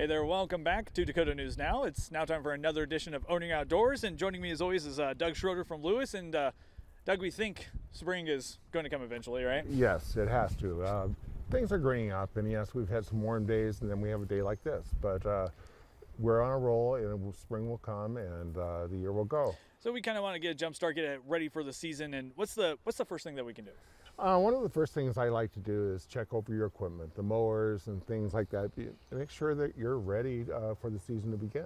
Hey there, welcome back to Dakota News Now. It's now time for another edition of Owning Outdoors, and joining me as always is Doug Schroeder from Lewis. And Doug, we think spring is going to come eventually, right? Yes, it has to. Things are greening up, and yes, we've had some warm days, and then we have a day like this. But we're on a roll, and spring will come, and the year will go. So we kind of want to get a jump start, get it ready for the season. And what's the first thing that we can do? One of the first things I like to do is check over your equipment, the mowers and things like that. Make sure that you're ready for the season to begin.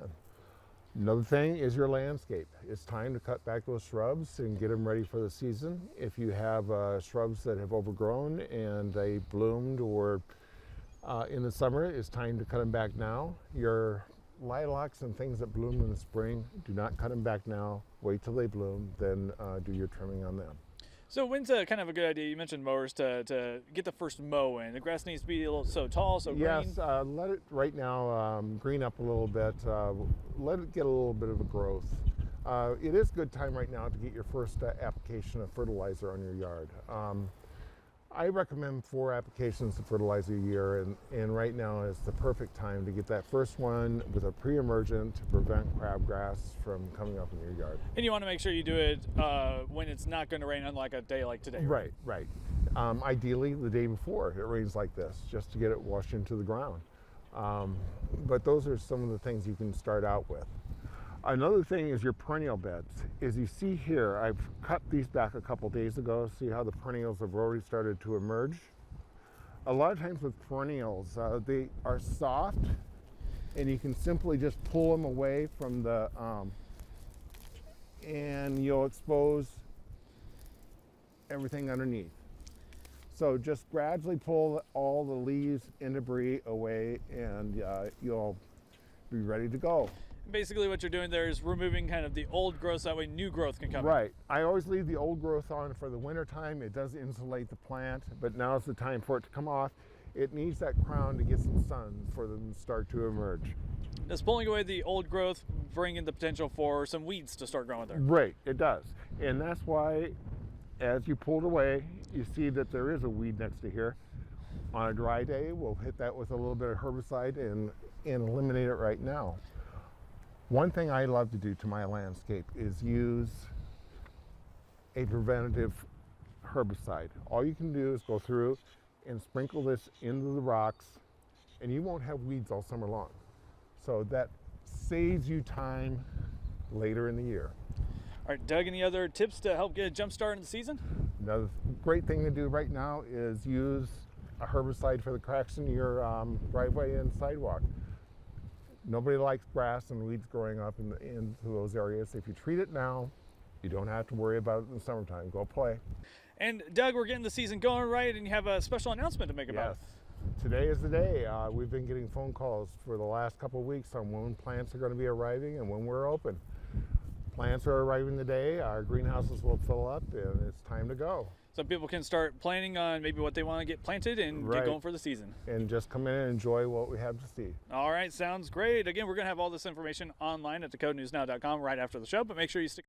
Another thing is your landscape. It's time to cut back those shrubs and get them ready for the season. If you have shrubs that have overgrown and they bloomed or in the summer, it's time to cut them back now. Your lilacs and things that bloom in the spring, do not cut them back now. Wait till they bloom, then do your trimming on them. So when's kind of a good idea? You mentioned mowers to get the first mow in. The grass needs to be a little so tall, so green. Yes, let it right now green up a little bit. Let it get a little bit of a growth. It is a good time right now to get your first application of fertilizer on your yard. I recommend 4 applications of fertilizer a year, and right now is the perfect time to get that first one with a pre-emergent to prevent crabgrass from coming up in your yard. And you want to make sure you do it when it's not going to rain, unlike a day like today. Right. Ideally the day before it rains like this, just to get it washed into the ground. But those are some of the things you can start out with. Another thing is your perennial beds. As you see here, I've cut these back a couple days ago. See how the perennials have already started to emerge? A lot of times with perennials, they are soft, and you can simply just pull them away from the, and you'll expose everything underneath. So just gradually pull all the leaves and debris away, and you'll be ready to go. Basically what you're doing there is removing kind of the old growth, so that way new growth can come in. Right. I always leave the old growth on for the winter time. It does insulate the plant, but now's the time for it to come off. It needs that crown to get some sun for them to start to emerge. Does pulling away the old growth bring in the potential for some weeds to start growing there? Right, it does. And that's why as you pull it away, you see that there is a weed next to here. On a dry day, we'll hit that with a little bit of herbicide and eliminate it right now. One thing I love to do to my landscape is use a preventative herbicide. All you can do is go through and sprinkle this into the rocks, and you won't have weeds all summer long. So that saves you time later in the year. All right, Doug, any other tips to help get a jump start in the season? Another great thing to do right now is use a herbicide for the cracks in your driveway and sidewalk. Nobody likes grass and weeds growing up into those areas. If you treat it now, you don't have to worry about it in the summertime. Go play. And Doug, we're getting the season going right, and you have a special announcement to make about it. Today is the day. We've been getting phone calls for the last couple of weeks on when plants are going to be arriving and when we're open. Plants are arriving today. Our greenhouses will fill up, and it's time to go. So people can start planning on maybe what they want to get planted and get going for the season. And just come in and enjoy what we have to see. All right, sounds great. Again, we're going to have all this information online at dakotanewsnow.com right after the show, but make sure you stick